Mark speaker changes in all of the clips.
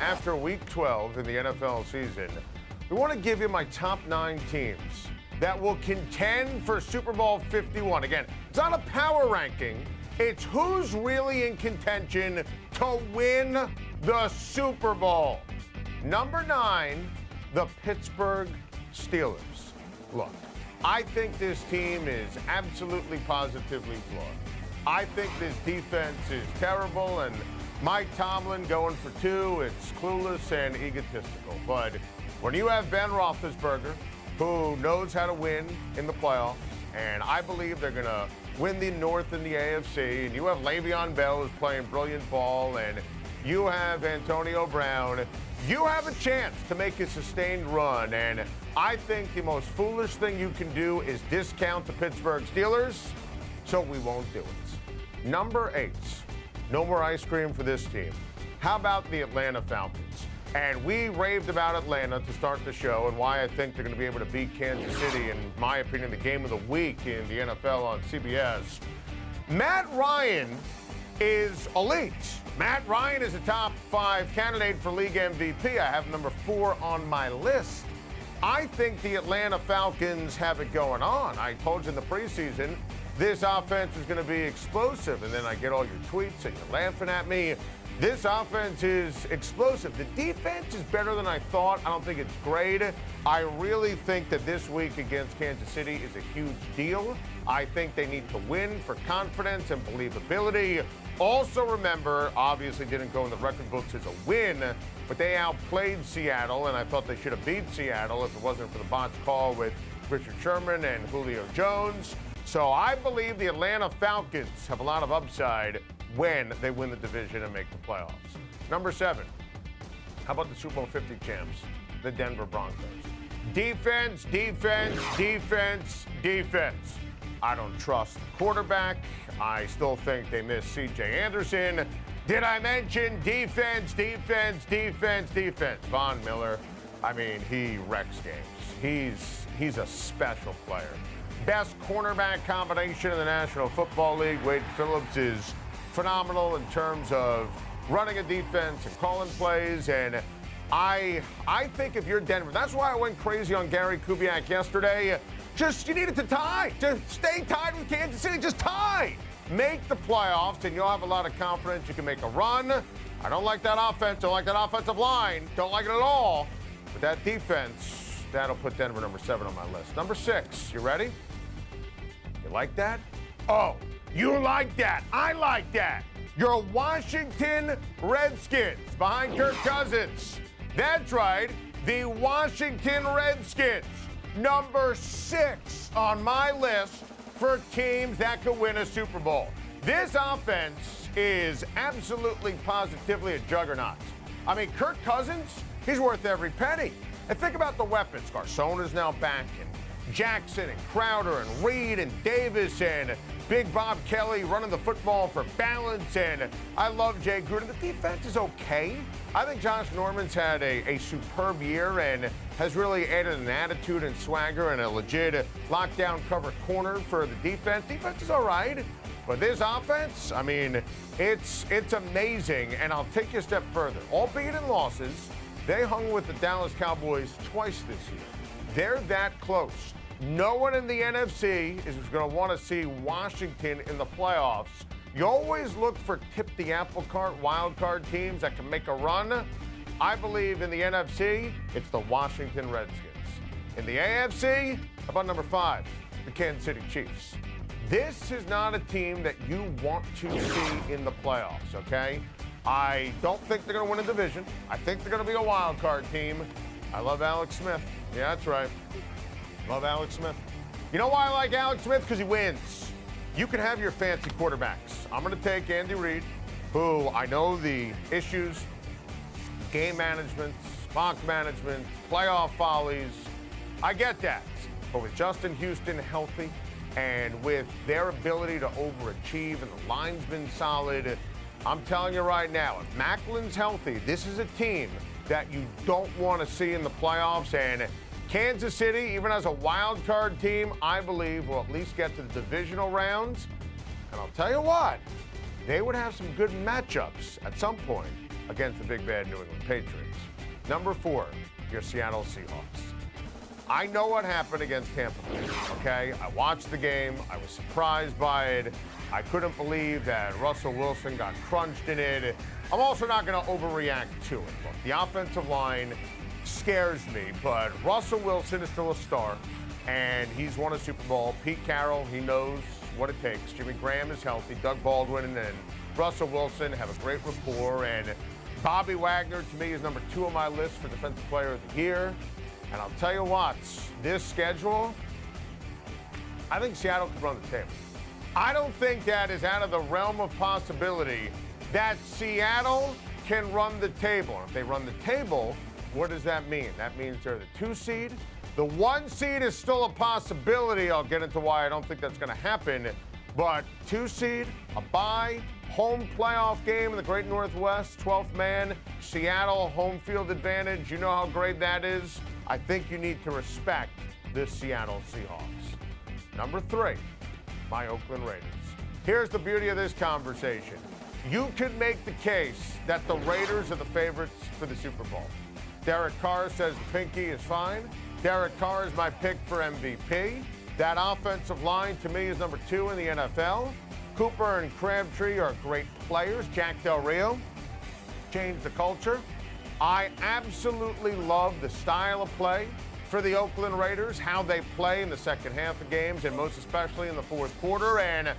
Speaker 1: after Week 12 in the NFL season, we want to give you my top 9 teams that will contend for Super Bowl 51. Again, it's not a power ranking. It's who's really in contention to win the Super Bowl. Number 9, the Pittsburgh Steelers. Look, I think this team is absolutely positively flawed. I think this defense is terrible, and Mike Tomlin going for 2, it's clueless and egotistical. But when you have Ben Roethlisberger, who knows how to win in the playoffs, and I believe they're going to win the North and the AFC, and you have Le'Veon Bell who's playing brilliant ball, and you have Antonio Brown, you have a chance to make a sustained run. And I think the most foolish thing you can do is discount the Pittsburgh Steelers, so we won't do it. Number 8, no more ice cream for this team. How about the Atlanta Falcons? And we raved about Atlanta to start the show and why I think they're going to be able to beat Kansas City, in my opinion, the game of the week in the NFL on CBS. Matt Ryan is elite. Matt Ryan is a top 5 candidate for league MVP. I have number 4 on my list. I think the Atlanta Falcons have it going on. I told you in the preseason, this offense is going to be explosive. And then I get all your tweets and you're laughing at me. This offense is explosive. The defense is better than I thought. I don't think it's great. I really think that this week against Kansas City is a huge deal. I think they need to win for confidence and believability. Also remember, obviously didn't go in the record books as a win, but they outplayed Seattle, and I thought they should have beat Seattle if it wasn't for the botched call with Richard Sherman and Julio Jones. So I believe the Atlanta Falcons have a lot of upside when they win the division and make the playoffs. Number 7, how about the Super Bowl 50 champs, the Denver Broncos? Defense, defense, defense, defense. I don't trust the quarterback. I still think they miss C.J. Anderson. Did I mention defense, defense, defense, defense? Von Miller, I mean, he wrecks games. He's a special player. Best cornerback combination in the National Football League. Wade Phillips is phenomenal in terms of running a defense and calling plays. And I think if you're Denver, that's why I went crazy on Gary Kubiak yesterday. You needed to tie. Just stay tied with Kansas City. Just tie. Make the playoffs, and you'll have a lot of confidence. You can make a run. I don't like that offense. Don't like that offensive line. Don't like it at all. But that defense, that'll put Denver number 7 on my list. Number 6, you ready? You like that? Oh, you like that. I like that. Your Washington Redskins behind Kirk Cousins. That's right, the Washington Redskins. Number 6 on my list for teams that could win a Super Bowl. This offense is absolutely positively a juggernaut. I mean, Kirk Cousins, he's worth every penny. And think about the weapons. Garçon is now back, and Jackson and Crowder and Reed and Davis and Big Bob Kelly running the football for balance. And I love Jay Gruden. The defense is okay. I think Josh Norman's had a superb year and has really added an attitude and swagger and a legit lockdown cover corner for the defense. Defense is all right, but this offense, I mean, it's amazing. And I'll take you a step further. Albeit in losses, they hung with the Dallas Cowboys twice this year. They're that close. No one in the NFC is going to want to see Washington in the playoffs. You always look for tip the apple cart wild card teams that can make a run. I believe in the NFC, it's the Washington Redskins. In the AFC, how about number 5, the Kansas City Chiefs? This is not a team that you want to see in the playoffs, okay? I don't think they're going to win a division. I think they're going to be a wild card team. I love Alex Smith. Yeah, that's right. Love Alex Smith. You know why I like Alex Smith? Because he wins. You can have your fancy quarterbacks. I'm going to take Andy Reid, who I know the issues, game management, clock management, playoff follies. I get that. But with Justin Houston healthy and with their ability to overachieve and the line's been solid, I'm telling you right now, if Macklin's healthy, this is a team that you don't want to see in the playoffs. And Kansas City, even as a wild card team, I believe will at least get to the divisional rounds. And I'll tell you what, they would have some good matchups at some point against the big bad New England Patriots. Number 4, your Seattle Seahawks. I know what happened against Tampa Bay, okay? I watched the game. I was surprised by it. I couldn't believe that Russell Wilson got crunched in it. I'm also not going to overreact to it. Look, the offensive line scares me, but Russell Wilson is still a star, and he's won a Super Bowl. Pete Carroll, he knows what it takes. Jimmy Graham is healthy. Doug Baldwin and Russell Wilson have a great rapport, and Bobby Wagner, to me, is number 2 on my list for Defensive Player of the Year. And I'll tell you what, this schedule, I think Seattle could run the table. I don't think that is out of the realm of possibility that Seattle can run the table. And if they run the table, what does that mean? That means they're the 2 seed. The 1 seed is still a possibility. I'll get into why I don't think that's going to happen. But 2 seed, a bye, home playoff game in the Great Northwest, 12th man, Seattle home field advantage. You know how great that is. I think you need to respect the Seattle Seahawks. Number 3, my Oakland Raiders. Here's the beauty of this conversation. You could make the case that the Raiders are the favorites for the Super Bowl. Derek Carr says the pinky is fine. Derek Carr is my pick for MVP. That offensive line, to me, is number 2 in the NFL. Cooper and Crabtree are great players. Jack Del Rio changed the culture. I absolutely love the style of play for the Oakland Raiders, how they play in the second half of games, and most especially in the fourth quarter. And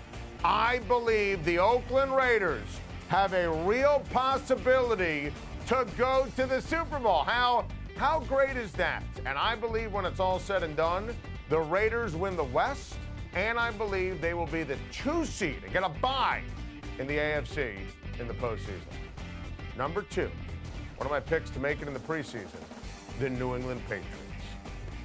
Speaker 1: I believe the Oakland Raiders have a real possibility to go to the Super Bowl. How great is that? And I believe when it's all said and done, the Raiders win the West, and I believe they will be the 2 seed and get a bye in the AFC in the postseason. Number 2, one of my picks to make it in the preseason, the New England Patriots.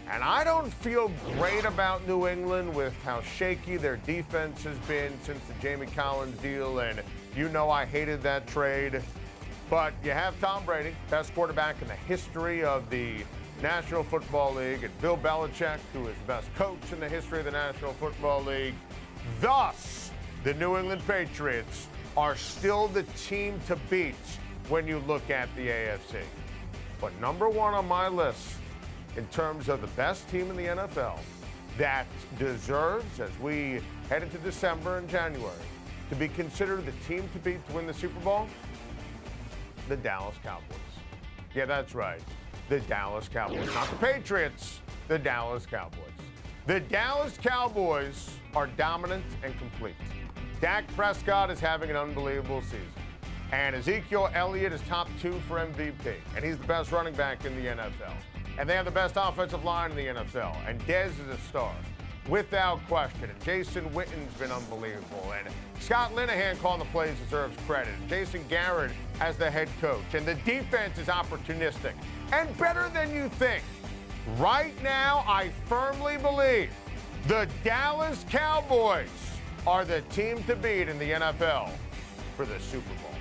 Speaker 1: And I don't feel great about New England with how shaky their defense has been since the Jamie Collins deal, and you know I hated that trade. But you have Tom Brady, best quarterback in the history of the National Football League, and Bill Belichick, who is the best coach in the history of the National Football League. Thus, the New England Patriots are still the team to beat when you look at the AFC. But number 1 on my list in terms of the best team in the NFL that deserves, as we head into December and January, to be considered the team to beat to win the Super Bowl, the Dallas Cowboys. Yeah, that's right. The Dallas Cowboys, not the Patriots, the Dallas Cowboys. The Dallas Cowboys are dominant and complete. Dak Prescott is having an unbelievable season. And Ezekiel Elliott is top 2 for MVP. And he's the best running back in the NFL. And they have the best offensive line in the NFL. And Dez is a star, without question. And Jason Witten's been unbelievable. And Scott Linehan calling the plays deserves credit. And Jason Garrett as the head coach. And the defense is opportunistic and better than you think. Right now, I firmly believe the Dallas Cowboys are the team to beat in the NFL for the Super Bowl.